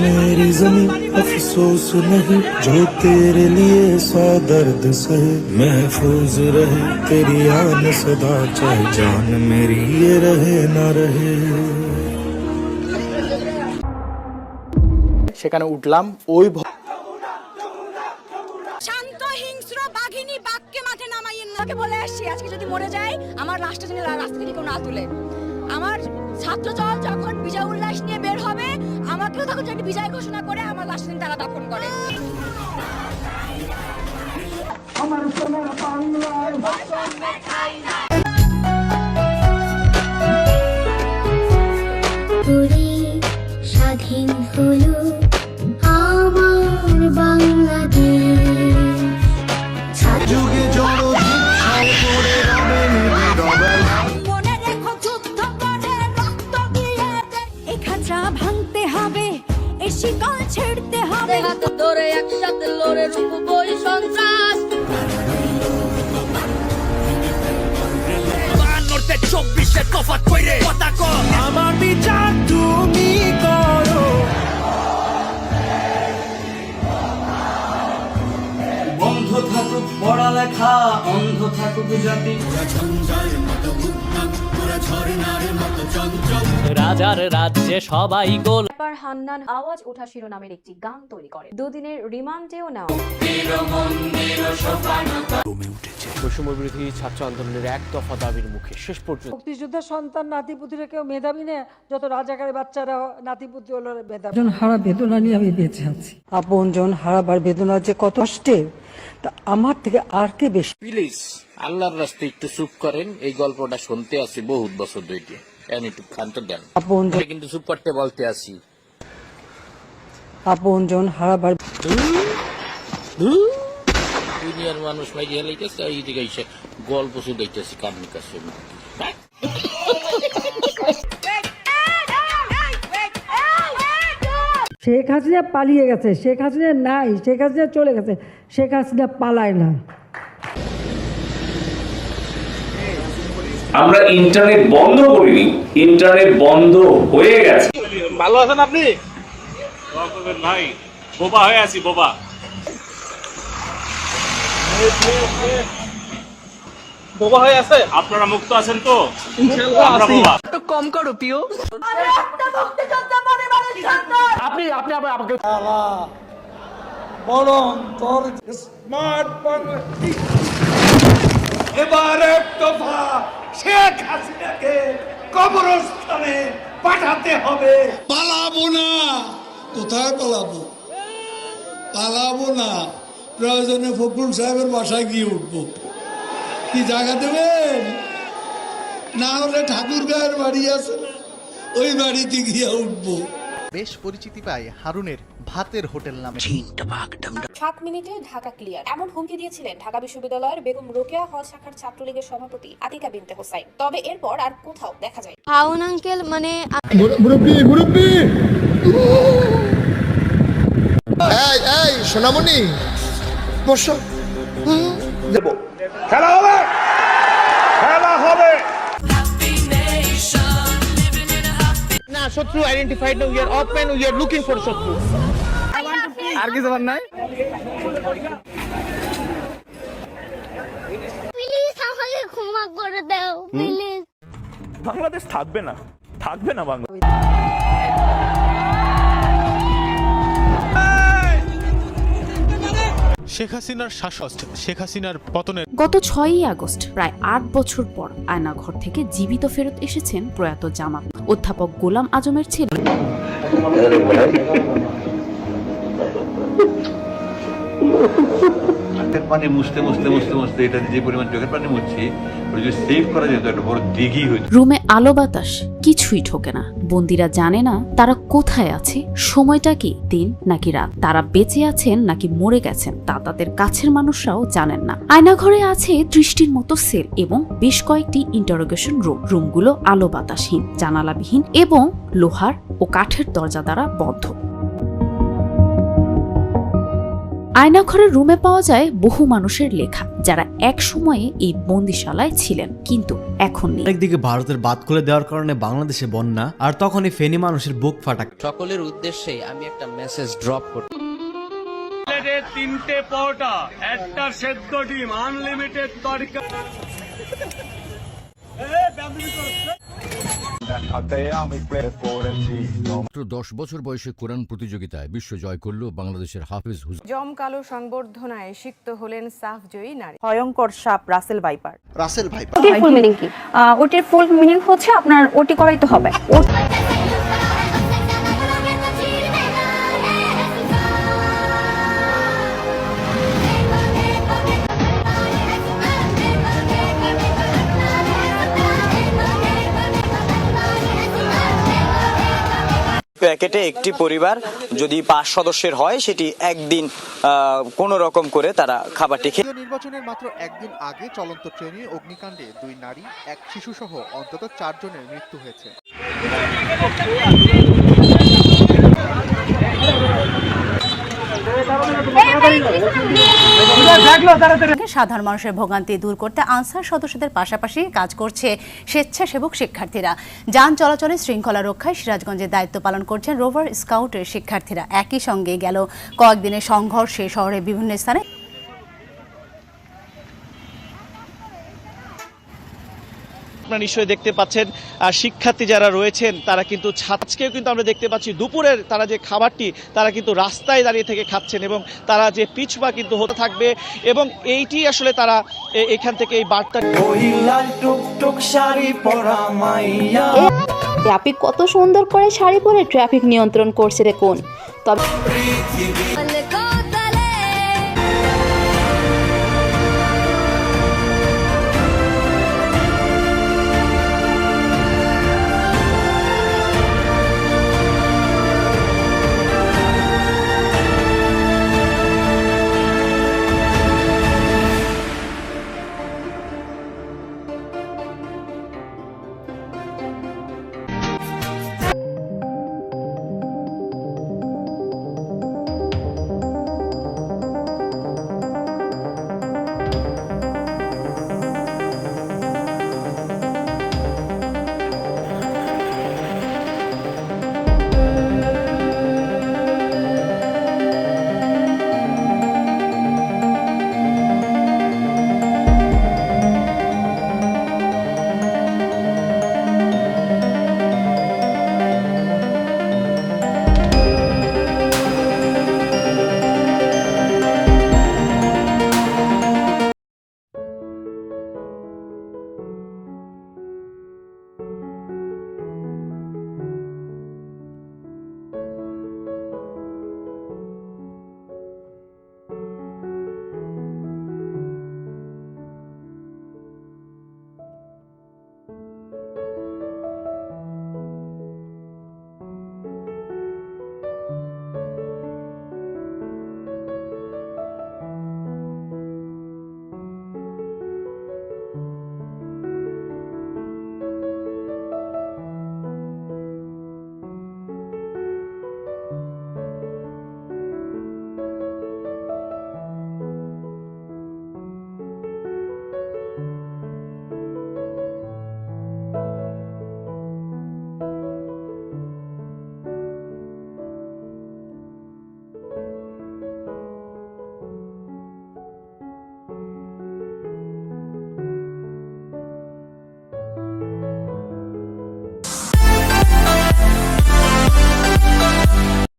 मेरी ज़मीं अफसोस नहीं जो तेरे लिए सौ दर्द सहे महफूज रहे तेरी आन सदा चाहे जान मेरी ये रहे ना रहे। সেখানে উঠলাম ওই শান্ত হিংস্র বাঘিনী বাঘকে মাঠে নামাইয়েন না। বলে আসছি আজকে যদি মরে যায় আমার লাশটা যেন রাস্তা থেকে কেউ না তুলে। আমার ছাত্র দল যখন বিজয় উল্লাস নিয়ে বের হবে আমাকেও তখন যদি বিজয় ঘোষণা করে আমার লাশ দিন তারা দাফন করে। আমার সোনার বাংলায় স্বাধীন হলো আমার বাংলাদেশ। যুগে জড়ো করে রবে নিবিড় মনে রেখো যুদ্ধ করে রক্ত দিয়ে এই খাঁচা ভাঙতে হবে এই শিকল ছেড়তে হবে হাত ধরে একসাথে লড়ে রুখবো এই সন্ত্রাস। 24 তফাৎ কইরে কথা কো আমার বিচার তুমি করো। বন্ধ থাকুক পড়ালেখা অন্ধ থাকুক জাতি রাজার রাজ্যে সবাই গোল। হান্নান আওয়াজ ওঠা শিরোনামের একটি গান তৈরি করে দুদিনের রিমান্ডেও নেওয়া। বৈষম্যবিরোধী ছাত্র আন্দোলনের এক দফা দাবির মুখে শেষ পর্যন্ত মুক্তিযোদ্ধার সন্তান নাতিপুতিরা কেউ মেধাবী না, যত রাজাকারের বাচ্চারা নাতিপুতি হলো মেধাবী। হারা বেদনা নিয়ে আমি বেঁচে আছি। আপন জন হারাবার বেদনা যে কত কষ্টের তা আমার থেকে আর কে বেশি। প্লিজ আল্লাহর রাস্তায় একটু চুপ করেন, এই গল্পটা শুনতে আসি বহুত বছর ধরে, একটু ক্ষান্ত দেন। আপন জন কিন্তু চুপ করতে বলতে আসি। আপন জন হারাবার দুনিয়ার মানুষ মাইরে হেলাইতেছে, এই দিকে এসে গল্প শুধাইতেছি কারণ কাছে। শেখ হাসিনা পালিয়ে গেছে, শেখ হাসিনা নাই, শেখ হাসিনা চলে গেছে, শেখ হাসিনা পালায় না। আমরা ইন্টারনেট বন্ধ করিনি, ইন্টারনেট বন্ধ হয়ে গেছে। ভালো আছেন আপনি? ভাই বোবা হয়ে আছি, বোবা। বোবা হয়ে আছে। আপনারা মুক্ত আছেন তো? ইনশাআল্লাহ আছি। একটু কম করো পিও। আপনি আপনি আমাকে বরং তোর স্মার্ট এবার এক দফা শেখ হাসিনাকে কবরস্থানে পাঠাতে হবে। পালাবো না। কোথায় পালাবো? পালাবো না, প্রয়োজনে ফখরুল সাহেবের বাসায় গিয়ে উঠবো। কি জায়গা দেবেন? না হলে ঠাকুরগাঁয়ের বাড়ি আছে, ওই বাড়িতে গিয়ে উঠবো। বেশ পরিচিতি পায় হারুনের ভাতের হোটেল নামে। 7 মিনিটে ঢাকা ক্লিয়ার এমন হুমকি দিয়েছিলেন ঢাকা বিশ্ববিদ্যালয়ের বেগম রোকেয়া হল শাখার ছাত্রলীগের সভাপতি আতিকা বিনতে হোসাইন। তবে এরপর আর কোথাও দেখা যায়। হাউন আঙ্কেল মানে মুরব্বি মুরব্বি এই এই সোনামণি বসো। দেব খেলা হবে, খেলা হবে। না শত্রু আইডেন্টিফাইড না, we are open, we are looking for শত্রু। আর কি জবাব নাই? প্লিজ আমাকে ক্ষমা করে দাও প্লিজ। বাংলাদেশ থাকবে না, থাকবে না বাংলাদেশ। শেখ হাসিনার শাসক, শেখ হাসিনার পতনের গত 6ই আগস্ট প্রায় 8 বছর পর আয়নাঘর থেকে জীবিত ফেরত এসেছেন প্রয়াত জামাত অধ্যাপক গোলাম আজমের ছেলে। পানি মুছতে মুছতে মুছতে মুছতে এটা যে পরিমাণ চোখের পানি মুছছি যদি সেভ করা যেত একটা বড় দিঘি হইতো। রুমে আলো বাতাস কিছুই ঢোকে না। বন্দিরা জানে না তারা কোথায় আছে, সময়টা কি দিন নাকি রাত, তারা বেঁচে আছেন নাকি মরে গেছেন তা তাদের কাছের মানুষরাও জানেন না। আয়নাঘরে আছে দৃষ্টির মতো সেল এবং বেশ কয়েকটি ইন্টারোগেশন রুম। রুমগুলো আলো বাতাসহীন, জানালাবিহীন এবং লোহার ও কাঠের দরজা দ্বারা বদ্ধ। আয়নাঘরের রুমে পাওয়া যায় বহু মানুষের লেখা যারা এক সময়ে এই বন্দিশালায় ছিলেন কিন্তু এখন নেই। একদিকে ভারতের বাদ খুলে দেওয়ার কারণে বাংলাদেশে বন্যা, আর তখনই ফেনী মানুষের বুক ফাটা। সকলের উদ্দেশ্যে আমি একটা মেসেজ ড্রপ করি। 3টে পরোটা, একটা সেদ্ধ ডিম, আনলিমিটেড তরকারি। মাত্র 10 বছর বয়সে কোরআন প্রতিযোগিতায় বিশ্ব জয় করল বাংলাদেশের হাফেজ হুজুর। জমকালো সংবর্ধনায় সিক্ত হলেন সাফ জয়ী নারী। ভয়ঙ্কর সাপ রাসেল ভাইপার। রাসেল ভাইপার ওটির ফুল মিনিং কি? ওটির ফুল মিনিং হচ্ছে আপনার ওটি করাই তো হবে। প্যাকেটে একটি পরিবার যদি 5 সদস্যের হয় সেটি একদিন কোনো রকম করে তারা খাবারটি খেয়ে। নির্বাচনের মাত্র একদিন আগে চলন্ত ট্রেনে অগ্নিকাণ্ডে 2 নারী, 1 শিশু সহ অন্তত 4 জনের মৃত্যু হয়েছে। সাধারণ মানুষের ভোগান্তি দূর করতে আনসার সদস্যদের পাশাপাশি কাজ করছে স্বেচ্ছাসেবক শিক্ষার্থীরা। যান চলাচলে শৃঙ্খলা রক্ষায় সিরাজগঞ্জে দায়িত্ব পালন করছেন রোভার স্কাউটের শিক্ষার্থীরা। একই সঙ্গে গেল কয়েকদিনের সংঘর্ষে শহরের বিভিন্ন স্থানে আপনারা নিশ্চয়ই দেখতে পাচ্ছেন শিক্ষার্থী যারা রয়েছেন তারা কিন্তু আজকেও কিন্তু আমরা দেখতে পাচ্ছি দুপুরের তারা যে খাবারটি তারা কিন্তু রাস্তায় দাঁড়িয়ে থেকে খাচ্ছেন এবং তারা যে পিছপা কিন্তু হতে থাকবে এবং এইটি আসলে তারা এখান থেকে এই বার্তা। ট্রাফিক কত সুন্দর করে শাড়ি পরে ট্রাফিক নিয়ন্ত্রণ করছে দেখুন। তবে